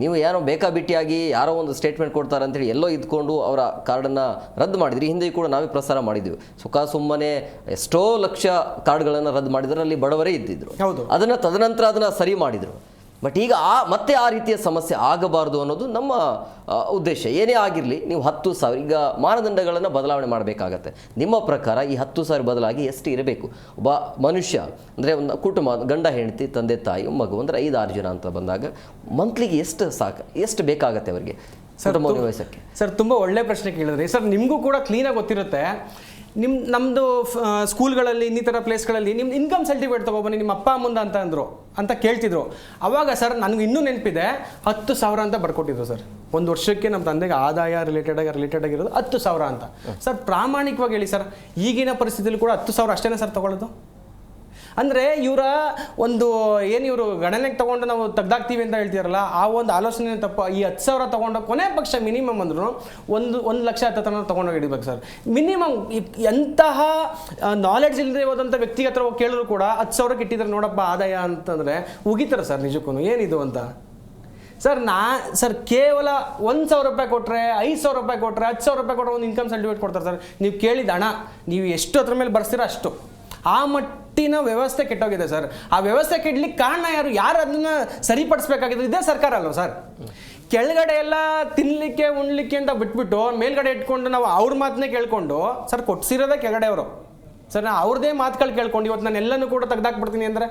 ನೀವು ಯಾರೋ ಬೇಕಾಬಿಟ್ಟಿಯಾಗಿ ಯಾರೋ ಒಂದು ಸ್ಟೇಟ್ಮೆಂಟ್ ಕೊಡ್ತಾರೆ ಅಂತೇಳಿ ಎಲ್ಲೋ ಇದ್ಕೊಂಡು ಅವರ ಕಾರ್ಡನ್ನು ರದ್ದು ಮಾಡಿದ್ರಿ. ಹಿಂದೆ ಕೂಡ ನಾವೇ ಪ್ರಸಾರ ಮಾಡಿದ್ವಿ. ಸುಮ್ಮನೆ ಎಷ್ಟೋ ಲಕ್ಷ ಕಾರ್ಡ್ಗಳನ್ನು ರದ್ದು ಮಾಡಿದ್ರೆ ಅಲ್ಲಿ ಬಡವರೇ ಇದ್ದಿದ್ರು. ಅದನ್ನು ತದನಂತರ ಅದನ್ನು ಸರಿ ಮಾಡಿದರು. ಬಟ್ ಈಗ ಮತ್ತೆ ಆ ರೀತಿಯ ಸಮಸ್ಯೆ ಆಗಬಾರ್ದು ಅನ್ನೋದು ನಮ್ಮ ಉದ್ದೇಶ. ಏನೇ ಆಗಿರಲಿ, ನೀವು 10,000 ಈಗ ಮಾನದಂಡಗಳನ್ನು ಬದಲಾವಣೆ ಮಾಡಬೇಕಾಗತ್ತೆ. ನಿಮ್ಮ ಪ್ರಕಾರ ಈ 10,000 ಬದಲಾಗಿ ಎಷ್ಟು ಇರಬೇಕು? ಒಬ್ಬ ಮನುಷ್ಯ ಅಂದರೆ ಒಂದು ಕುಟುಂಬ, ಗಂಡ ಹೆಂಡತಿ, ತಂದೆ ತಾಯಿ, ಮಗು ಅಂದರೆ 5-6 ಜನ ಅಂತ ಬಂದಾಗ ಮಂತ್ಲಿಗೆ ಎಷ್ಟು ಬೇಕಾಗತ್ತೆ ಅವರಿಗೆ ಕುಟುಂಬ ನಿರ್ವಹಿಸೋಕ್ಕೆ? ಸರ್ ತುಂಬ ಒಳ್ಳೆ ಪ್ರಶ್ನೆ ಕೇಳಿದ್ರಿ ಸರ್. ನಿಮಗೂ ಕೂಡ ಕ್ಲೀನಾಗಿ ಗೊತ್ತಿರುತ್ತೆ. ನಮ್ಮದು ಸ್ಕೂಲ್ಗಳಲ್ಲಿ ಇನ್ನಿತರ ಪ್ಲೇಸ್ಗಳಲ್ಲಿ ನಿಮ್ಮ ಇನ್ಕಮ್ ಸರ್ಟಿಫಿಕೇಟ್ ತೊಗೊಬನ್ನಿ ನಿಮ್ಮ ಅಪ್ಪ ಅಮ್ಮಂದ ಅಂತ ಕೇಳ್ತಿದ್ರು. ಅವಾಗ ಸರ್ ನನಗೆ ಇನ್ನೂ ನೆನಪಿದೆ, 10,000 ಅಂತ ಬರ್ಕೊಟ್ಟಿದ್ರು ಸರ್. ಒಂದು ವರ್ಷಕ್ಕೆ ನಮ್ಮ ತಂದೆಗೆ ಆದಾಯ ರಿಲೇಟೆಡ್ ಆಗಿರೋದು 10,000 ಅಂತ. ಸರ್ ಪ್ರಾಮಾಣಿಕವಾಗಿ ಹೇಳಿ ಸರ್, ಈಗಿನ ಪರಿಸ್ಥಿತಿಯಲ್ಲಿ ಕೂಡ 10,000 ಅಷ್ಟೇನೇ ಸರ್ ತೊಗೊಳ್ಳೋದು? ಅಂದರೆ ಇವರ ಒಂದು ಏನು ಇವರು ಗಣನೆಗೆ ತೊಗೊಂಡು ನಾವು ತೆಗ್ದಾಕ್ತೀವಿ ಅಂತ ಹೇಳ್ತೀರಲ್ಲ, ಆ ಒಂದು ಆಲೋಚನೆ ತಪ್ಪ. ಈ 10,000 ತೊಗೊಂಡು ಕೊನೆ ಪಕ್ಷ ಮಿನಿಮಮ್ ಅಂದ್ರೂ 1,00,000 ಹತ್ತಿರ ತೊಗೊಂಡೋಗಿ ಹಿಡಿಬೇಕು ಸರ್ ಮಿನಿಮಮ್. ಎಂತಹ ನಾಲೆಡ್ಜ್ ಇಲ್ಲದೆ ಹೋದಂಥ ವ್ಯಕ್ತಿಗೆ ಹತ್ರ ಕೇಳಿದ್ರು ಕೂಡ 10,000 ಇಟ್ಟಿದ್ದಾರೆ ನೋಡಪ್ಪ ಆದಾಯ ಅಂತಂದರೆ ಉಗಿತಾರೆ ಸರ್ ನಿಜಕ್ಕೂ ಏನಿದು ಅಂತ. ಸರ್ ಕೇವಲ 1,000 ರೂಪಾಯಿ ಕೊಟ್ಟರೆ, 5,000 ರೂಪಾಯಿ ಕೊಟ್ಟರೆ, 10,000 ರೂಪಾಯಿ ಕೊಟ್ಟರೆ ಒಂದು ಇನ್ಕಮ್ ಸರ್ಟಿಫಿಕೇಟ್ ಕೊಡ್ತಾರೆ ಸರ್. ನೀವು ಕೇಳಿದ ಹಣ ನೀವು ಎಷ್ಟು ಅದ್ರ ಮೇಲೆ ಬರ್ಸ್ತೀರೋ ಅಷ್ಟು. ಆ ಮಟ್ಟಿನ ವ್ಯವಸ್ಥೆ ಕೆಟ್ಟೋಗಿದೆ ಸರ್. ಆ ವ್ಯವಸ್ಥೆ ಕೆಡ್ಲಿಕ್ಕೆ ಕಾರಣ ಯಾರು ಅದನ್ನ ಸರಿಪಡಿಸ್ಬೇಕಾಗಿದ್ದು ಇದೇ ಸರ್ಕಾರ ಅಲ್ವ ಸರ್? ಕೆಳಗಡೆ ಎಲ್ಲ ತಿನ್ನಲಿಕ್ಕೆ ಉಣ್ಲಿಕ್ಕೆ ಅಂತ ಬಿಟ್ಬಿಟ್ಟು ಮೇಲ್ಗಡೆ ಇಟ್ಕೊಂಡು ನಾವು ಅವ್ರ ಮಾತನ್ನೇ ಕೇಳ್ಕೊಂಡು ಸರ್ ಕೊಡ್ಸಿರೋದೇ ಕೆಳಗಡೆ ಅವರು ಸರ್. ನಾ ಅವ್ರದೇ ಮಾತುಗಳು ಕೇಳ್ಕೊಂಡು ಇವತ್ತು ನಾನು ಎಲ್ಲನೂ ಕೂಡ ತೆಗ್ದಾಕ್ಬಿಡ್ತೀನಿ ಅಂದರೆ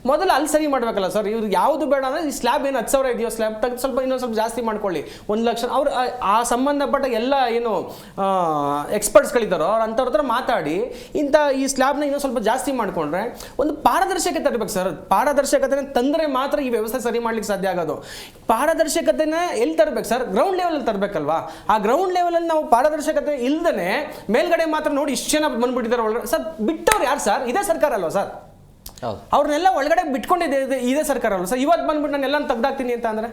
ಮೊದಲು ಅಲ್ಲಿ ಸರಿ ಮಾಡಬೇಕಲ್ಲ ಸರ್. ಇವ್ರು ಯಾವುದು ಬೇಡ ಅಂದರೆ ಈ ಸ್ಲ್ಯಾಬ್ ಏನು 10,000 ಇದೆಯೋ ಸ್ಲ್ಯಾಬ್ ತೆಗೆದು ಇನ್ನೊಂದು ಸ್ವಲ್ಪ ಜಾಸ್ತಿ ಮಾಡ್ಕೊಳ್ಳಿ. 1,00,000 ಅವ್ರು ಆ ಸಂಬಂಧಪಟ್ಟ ಎಲ್ಲ ಏನು ಎಕ್ಸ್ಪರ್ಟ್ಸ್ಗಳಿದ್ದಾರೋ ಅವ್ರು ಅಂಥವ್ರ ಹತ್ರ ಮಾತಾಡಿ ಈ ಸ್ಲ್ಯಾಬ್ನ ಇನ್ನೊಂದು ಸ್ವಲ್ಪ ಜಾಸ್ತಿ ಮಾಡಿಕೊಂಡ್ರೆ ಒಂದು ಪಾರದರ್ಶಕತೆ ತರಬೇಕು ಸರ್. ಪಾರದರ್ಶಕತೆ ತಂದರೆ ಮಾತ್ರ ಈ ವ್ಯವಸ್ಥೆ ಸರಿ ಮಾಡ್ಲಿಕ್ಕೆ ಸಾಧ್ಯ ಆಗೋದು. ಪಾರದರ್ಶಕತೆನ ಎಲ್ಲಿ ತರಬೇಕು ಸರ್? ಗ್ರೌಂಡ್ ಲೆವೆಲಲ್ಲಿ ತರಬೇಕಲ್ವಾ? ಆ ಗ್ರೌಂಡ್ ಲೆವೆಲಲ್ಲಿ ನಾವು ಪಾರದರ್ಶಕತೆ ಇಲ್ದೇ ಮೇಲ್ಗಡೆ ಮಾತ್ರ ನೋಡಿ ಇಷ್ಟು ಜನ ಬಂದ್ಬಿಟ್ಟಿದ್ದಾರೆ ಒಳಗಡೆ ಸರ್. ಬಿಟ್ಟವ್ರು ಯಾರು ಸರ್? ಇದೇ ಸರ್ಕಾರ ಅಲ್ವಾ ಸರ್? ಅವ್ರನ್ನೆಲ್ಲ ಒಳಗಡೆ ಬಿಟ್ಕೊಂಡಿದೆ ಇದೇ ಸರ್ಕಾರ ಅಲ್ವಾ ಸರ್? ಇವತ್ತು ಬಂದ್ಬಿಟ್ಟು ನಾನು ಎಲ್ಲ ತೆಗ್ದಾಕ್ತೀನಿ ಅಂತ ಅಂದರೆ